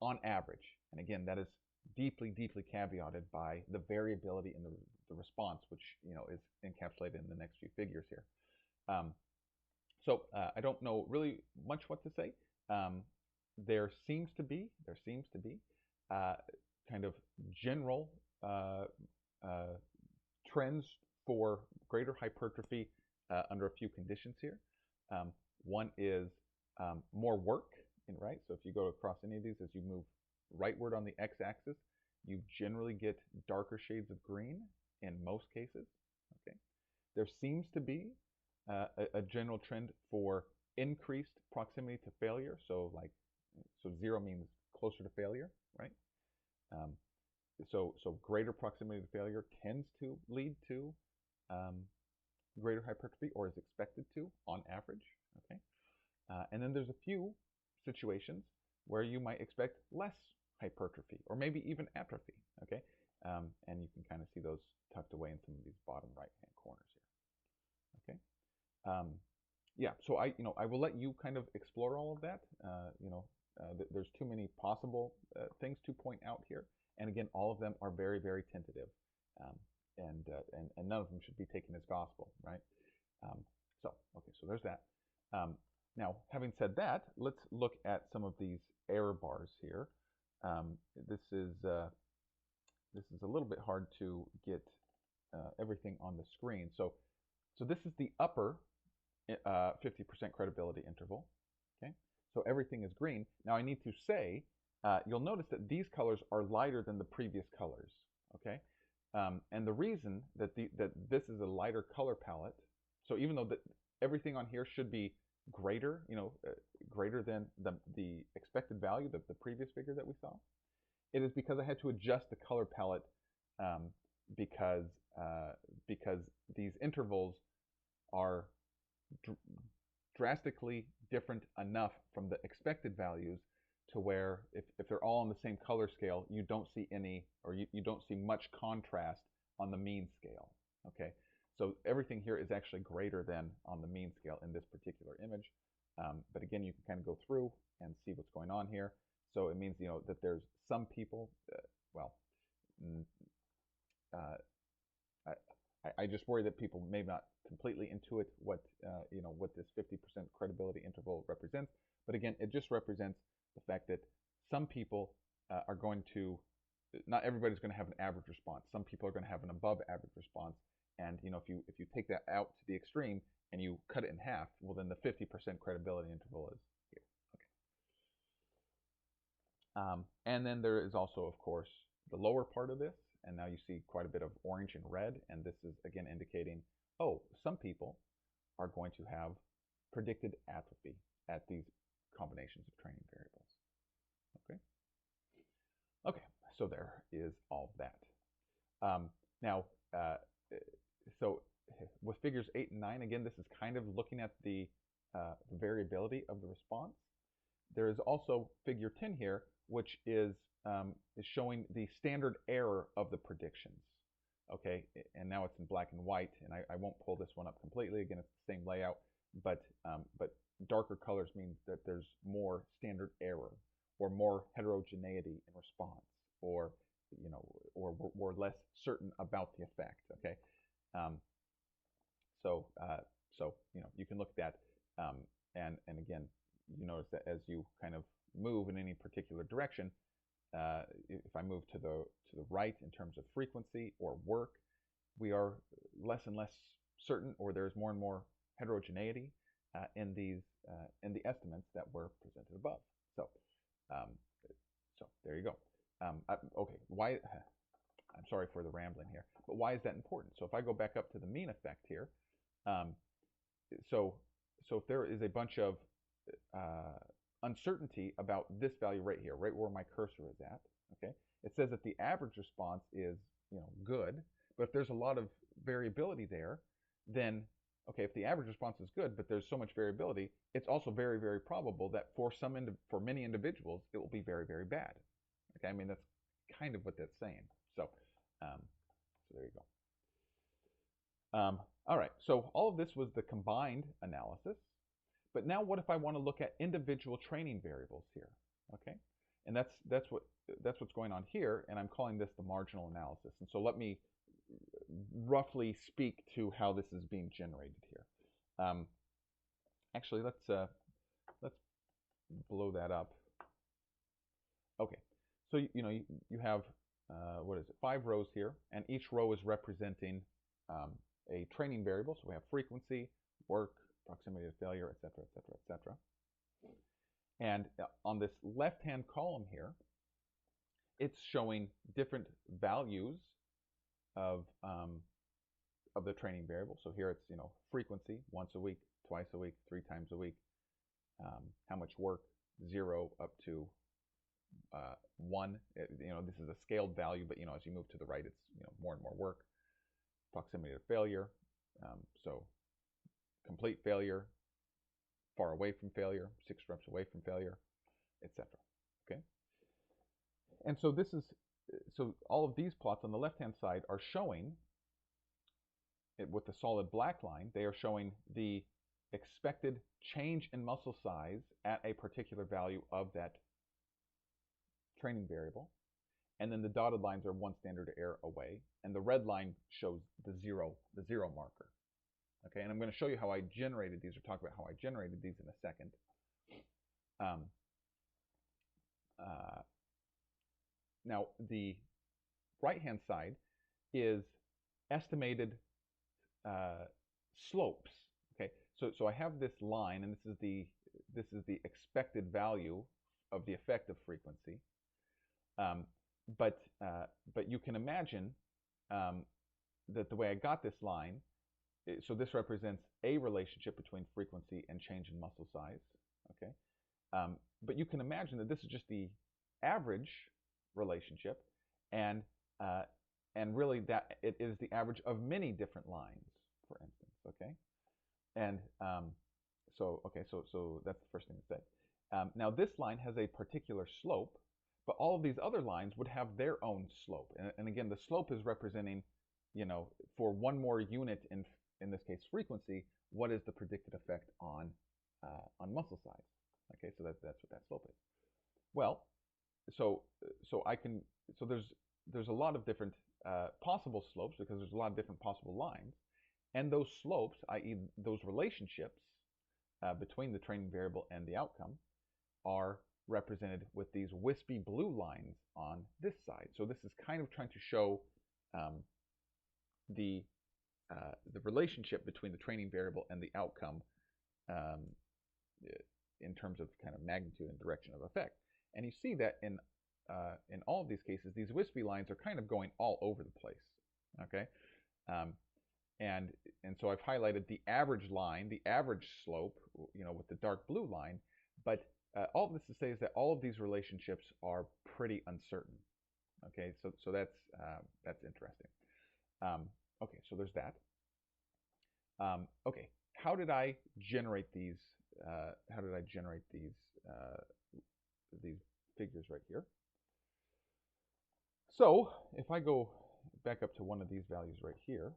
S1: on average, and again, that is deeply caveated by the variability in the response, which is encapsulated in the next few figures here. So I don't know really much what to say. There seems to be kind of general trends for greater hypertrophy under a few conditions here. One is more work, right? So if you go across any of these, as you move rightward on the x-axis, you generally get darker shades of green in most cases. Okay, there seems to be a general trend for increased proximity to failure. So 0 means closer to failure, right? So greater proximity to failure tends to lead to greater hypertrophy, or is expected to on average. Okay, and then there's a few situations where you might expect less hypertrophy, or maybe even atrophy. Okay, and you can kind of see those tucked away in some of these bottom right-hand corners here. Okay, yeah. So I will let you kind of explore all of that. There's too many possible things to point out here, and again, all of them are very tentative, and none of them should be taken as gospel, right? So there's that. Now, having said that, let's look at some of these error bars here. This is a little bit hard to get everything on the screen. So this is the upper 50% credibility interval. Okay, so everything is green. Now I need to say, you'll notice that these colors are lighter than the previous colors. Okay, and the reason that this is a lighter color palette, so even though everything on here should be greater, greater than the expected value, the previous figure that we saw, it is because I had to adjust the color palette because these intervals are drastically different enough from the expected values to where if they're all on the same color scale, you don't see any, or you don't see much contrast on the mean scale. Okay, so everything here is actually greater than on the mean scale in this particular image. But again, you can kind of go through and see what's going on here. So it means, that there's some people, I just worry that people may not completely intuit what this 50% credibility interval represents. But again, it just represents the fact that some people are going to, not everybody's going to have an average response. Some people are going to have an above average response. And if you take that out to the extreme and you cut it in half, well, then the 50% credibility interval is here. Okay. And then there is also, of course, the lower part of this. And now you see quite a bit of orange and red. And this is, again, indicating, oh, some people are going to have predicted atrophy at these combinations of training variables. Okay. Okay, so there is all that. Now, so with figures 8 and 9, again, this is kind of looking at the variability of the response. There is also figure 10 here, which is showing the standard error of the predictions. Okay, and now it's in black and white, and I won't pull this one up completely. Again, it's the same layout, but darker colors means that there's more standard error or more heterogeneity in response, or or we're less certain about the effect. Okay, so you can look at that, and again, you notice that as you kind of move in any particular direction, if I move to the right in terms of frequency or work, we are less and less certain, or there's more and more heterogeneity in the estimates that were presented above. So there you go. Okay, why? I'm sorry for the rambling here, but why is that important? So if I go back up to the mean effect here, so if there is a bunch of uncertainty about this value right here, right where my cursor is at, okay, it says that the average response is good, but if there's a lot of variability there, then okay, if the average response is good, but there's so much variability, it's also very, very probable that for many individuals, it will be very, very bad. Okay, I mean, that's kind of what that's saying. So there you go. All right, so all of this was the combined analysis. But now what if I want to look at individual training variables here? Okay, and that's what's going on here, and I'm calling this the marginal analysis. And so let me roughly speak to how this is being generated here. Actually, let's blow that up. Okay, so you have what is it? 5 rows here, and each row is representing a training variable. So we have frequency, work, proximity to failure, etc., etc., etc. And on this left-hand column here, it's showing different values of the training variable. So here it's frequency, once a week, twice a week, 3 times a week. How much work, 0 up to 1. This is a scaled value, but as you move to the right, it's more and more work. Proximity to failure, so complete failure, far away from failure, 6 reps away from failure, etc. Okay, and so all of these plots on the left-hand side are showing it with the solid black line. They are showing the expected change in muscle size at a particular value of that training variable. And then the dotted lines are 1 standard error away, and the red line shows the zero marker. Okay, and I'm going to show you how I generated these, or talk about how I generated these in a second. Now, the right-hand side is estimated slopes. Okay, so I have this line, and this is the expected value of the effective frequency. But you can imagine that the way I got this line, so this represents a relationship between frequency and change in muscle size. Okay, but you can imagine that this is just the average relationship, and really that it is the average of many different lines, for instance. Okay, and so that's the first thing to say. Now this line has a particular slope, but all of these other lines would have their own slope. And again, the slope is representing for one more unit in this case frequency, what is the predicted effect on muscle size? Okay, so that's what that slope is. Well, so there's a lot of different possible slopes because there's a lot of different possible lines, and those slopes, i.e., those relationships between the training variable and the outcome, are represented with these wispy blue lines on this side. So this is kind of trying to show the relationship between the training variable and the outcome in terms of kind of magnitude and direction of effect. And you see that in all of these cases, these wispy lines are kind of going all over the place. Okay, and so I've highlighted the average line, the average slope, with the dark blue line. But all of this to say is that all of these relationships are pretty uncertain. Okay, so that's interesting. Okay, so there's that. Okay, how did I generate these? These figures right here? So if I go back up to one of these values right here,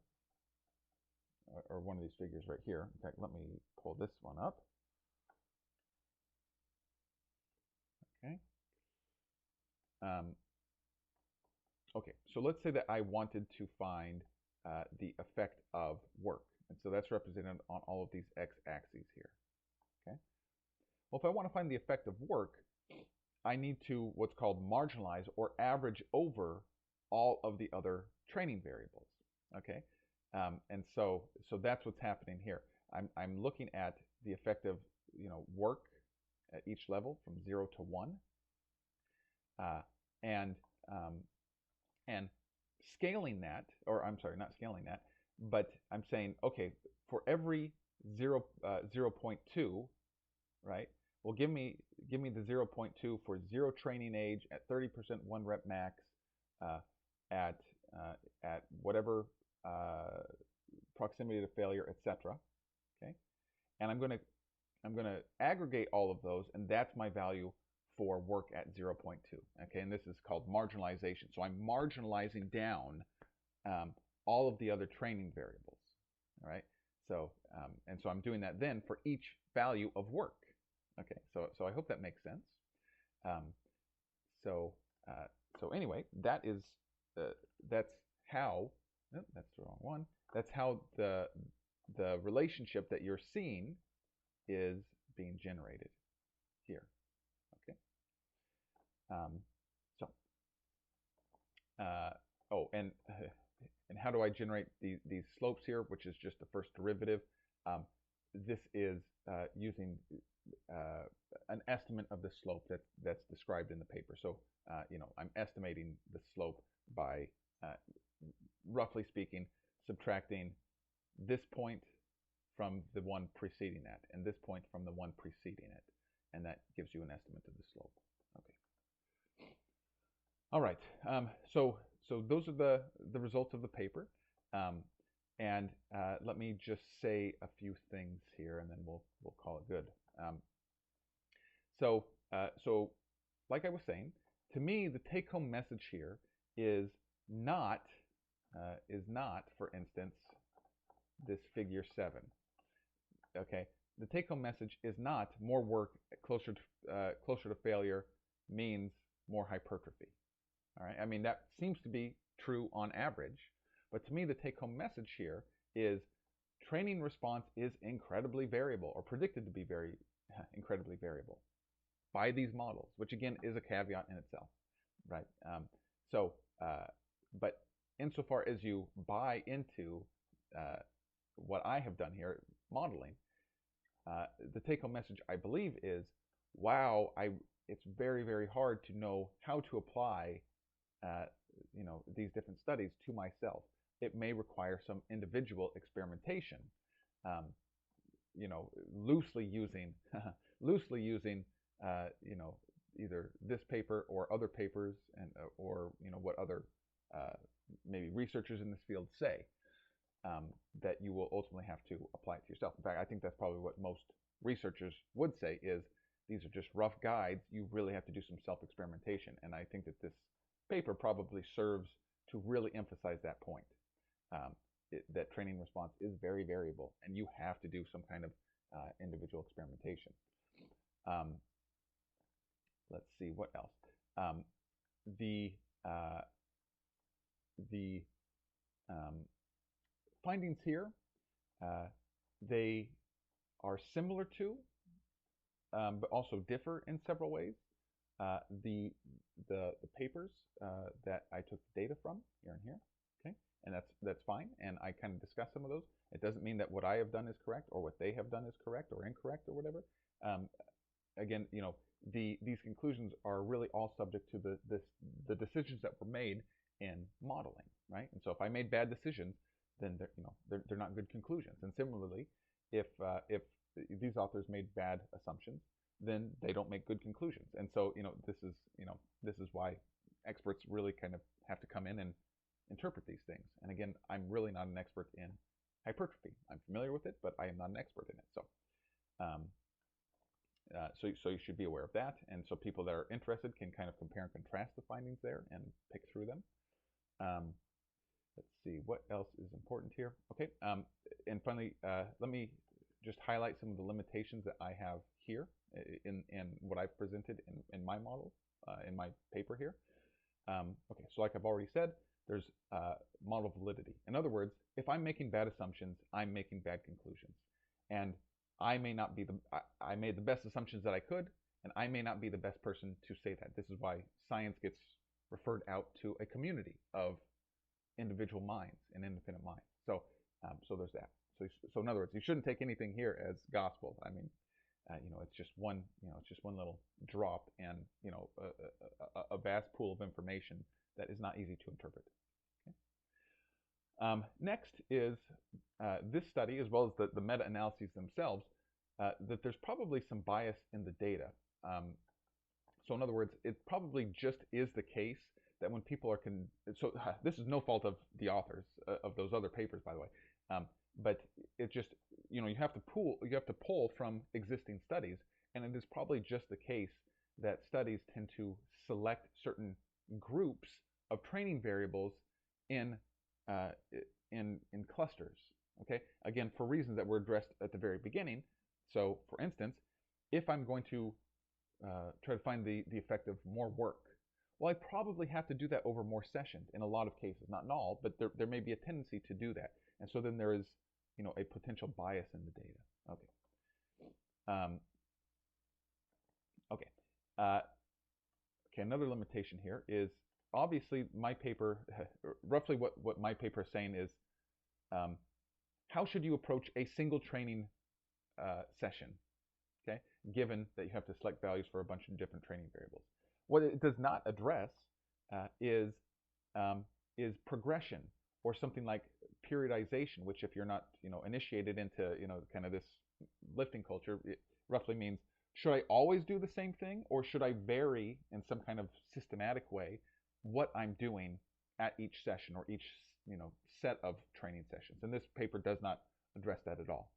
S1: or one of these figures right here. In fact, let me pull this one up. Okay. Okay, so let's say that I wanted to find the effect of work. And so that's represented on all of these x-axes here. Okay. Well, if I want to find the effect of work, I need to what's called marginalize or average over all of the other training variables. Okay. And so that's what's happening here. I'm looking at the effect of work at each level from 0 to 1, and scaling that, or I'm sorry, not scaling that, but I'm saying, okay, for every 0.2, right? Well, give me the 0.2 for 0 training age at 30% 1 rep max, at whatever proximity to failure, etc. Okay, and I'm gonna aggregate all of those, and that's my value for work at 0.2. Okay, and this is called marginalization. So I'm marginalizing down all of the other training variables. All right. So and so I'm doing that then for each value of work. Okay. So I hope that makes sense. So anyway, that's how. Oh, that's the wrong one. That's how the relationship that you're seeing is being generated here. Okay. Oh, and how do I generate these slopes here, which is just the first derivative? This is using an estimate of the slope that's described in the paper. So I'm estimating the slope by roughly speaking, subtracting this point from the one preceding that, and this point from the one preceding it, and that gives you an estimate of the slope. Okay. All right. So those are the results of the paper, and let me just say a few things here, and then we'll call it good. So like I was saying, to me, the take-home message here is not, for instance, this figure 7. Okay, the take-home message is not more work closer to failure means more hypertrophy. All right, I mean that seems to be true on average, but to me the take-home message here is training response is incredibly variable, or predicted to be very incredibly variable by these models, which again is a caveat in itself, right? But insofar as you buy into what I have done here, modeling, the take-home message I believe is, wow, it's very, very hard to know how to apply these different studies to myself. It may require some individual experimentation, loosely using either this paper or other papers, and or what other maybe researchers in this field say, that you will ultimately have to apply it to yourself. In fact, I think that's probably what most researchers would say, is these are just rough guides. You really have to do some self-experimentation, and I think that this paper probably serves to really emphasize that point. that training response is very variable, and you have to do some kind of individual experimentation. Let's see what else. The findings here, they are similar to, but also differ in several ways. The papers that I took the data from here and here, okay, and that's fine, and I kind of discussed some of those. It doesn't mean that what I have done is correct or what they have done is correct or incorrect or whatever. Again, you know, these conclusions are really all subject to the decisions that were made in modeling, right? And so if I made bad decisions, then they're not good conclusions. And similarly, if these authors made bad assumptions, then they don't make good conclusions. And so this is why experts really kind of have to come in and interpret these things. And again, I'm really not an expert in hypertrophy. I'm familiar with it, but I am not an expert in it. So you should be aware of that. And so people that are interested can kind of compare and contrast the findings there and pick through them. Let's see, what else is important here? Okay, and finally, let me just highlight some of the limitations that I have here in what I've presented in my model, in my paper here. Okay, so like I've already said, there's model validity. In other words, if I'm making bad assumptions, I'm making bad conclusions. And I may not be I made the best assumptions that I could, and I may not be the best person to say that. This is why science gets referred out to a community of individual minds and independent minds. So there's that. So in other words, you shouldn't take anything here as gospel. I mean, it's just one, it's just one little drop, and a vast pool of information that is not easy to interpret. Okay. Next is this study, as well as the meta-analyses themselves, that there's probably some bias in the data. So in other words, it probably just is the case that when people are this is no fault of the authors of those other papers, by the way, but it just you have to pull from existing studies, and it is probably just the case that studies tend to select certain groups of training variables in clusters. Okay, again, for reasons that were addressed at the very beginning. So, for instance, if I'm going to try to find the effect of more work, well, I probably have to do that over more sessions in a lot of cases, not in all, but there may be a tendency to do that. And so then there is, a potential bias in the data. Okay. Okay, another limitation here is obviously my paper, roughly what my paper is saying is, how should you approach a single training session, okay, given that you have to select values for a bunch of different training variables. What it does not address is progression, or something like periodization, which if you're not initiated into kind of this lifting culture, it roughly means, should I always do the same thing, or should I vary in some kind of systematic way what I'm doing at each session or each set of training sessions? And this paper does not address that at all.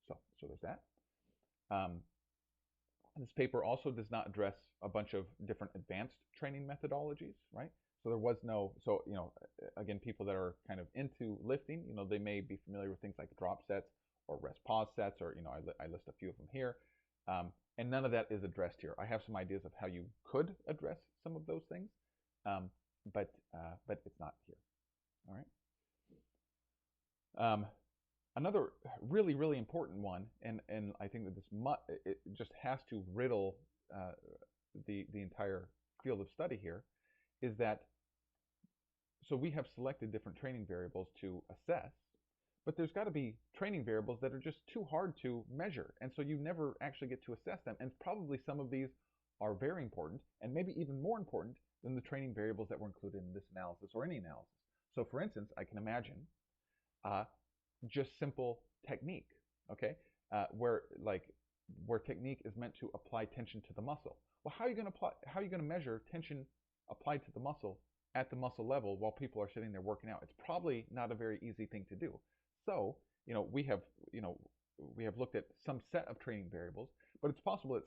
S1: So there's that. This paper also does not address a bunch of different advanced training methodologies, right? So there was no, again, people that are kind of into lifting, they may be familiar with things like drop sets or rest pause sets, or, I list a few of them here. And none of that is addressed here. I have some ideas of how you could address some of those things, but it's not here. All right. Another really, really important one, and I think that it just has to riddle the entire field of study here, is that, so we have selected different training variables to assess, but there's got to be training variables that are just too hard to measure, and so you never actually get to assess them, and probably some of these are very important, and maybe even more important than the training variables that were included in this analysis or any analysis. So for instance, I can imagine just simple technique, okay, where technique is meant to apply tension to the muscle. Well, how are you going to measure tension applied to the muscle at the muscle level while people are sitting there working out? It's probably not a very easy thing to do. So, we have looked at some set of training variables, but it's possible that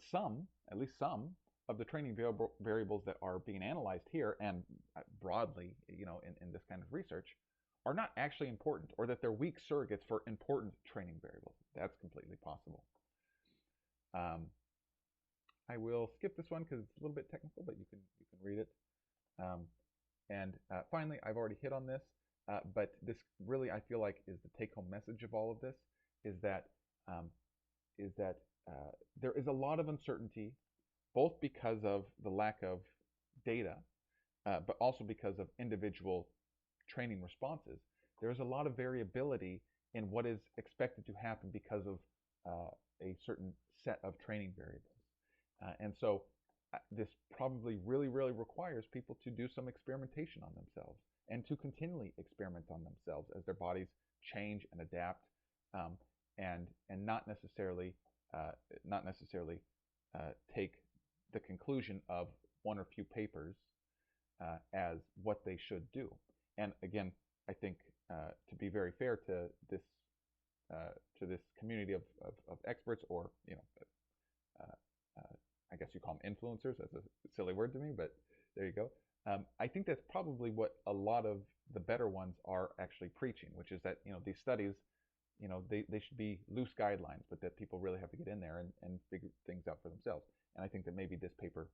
S1: at least some of the training variables that are being analyzed here and broadly, in this kind of research, are not actually important, or that they're weak surrogates for important training variables. That's completely possible. I will skip this one because it's a little bit technical, but you can read it. And finally, I've already hit on this, but this really, I feel like, is the take-home message of all of this, is that there is a lot of uncertainty, both because of the lack of data, but also because of individual training responses. There's a lot of variability in what is expected to happen because of a certain set of training variables. And so this probably really requires people to do some experimentation on themselves, and to continually experiment on themselves as their bodies change and adapt, and not necessarily take the conclusion of one or few papers as what they should do. And again, I think to be very fair to this community of experts, or I guess you call them influencers. That's a silly word to me, but there you go. I think that's probably what a lot of the better ones are actually preaching, which is that these studies, they should be loose guidelines, but that people really have to get in there and figure things out for themselves. And I think that maybe this paper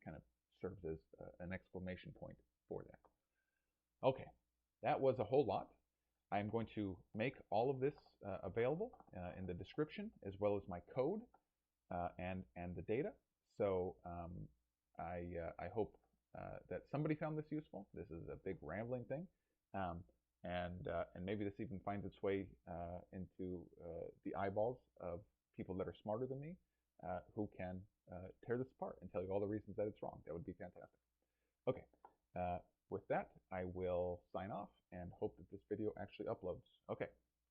S1: kind of serves as an exclamation point for that. Okay, that was a whole lot. I'm going to make all of this available in the description, as well as my code and the data. So I hope that somebody found this useful. This is a big rambling thing, and maybe this even finds its way into the eyeballs of people that are smarter than me, who can tear this apart and tell you all the reasons that it's wrong. That would be fantastic. Okay, with that, I will sign off and hope that this video actually uploads. Okay.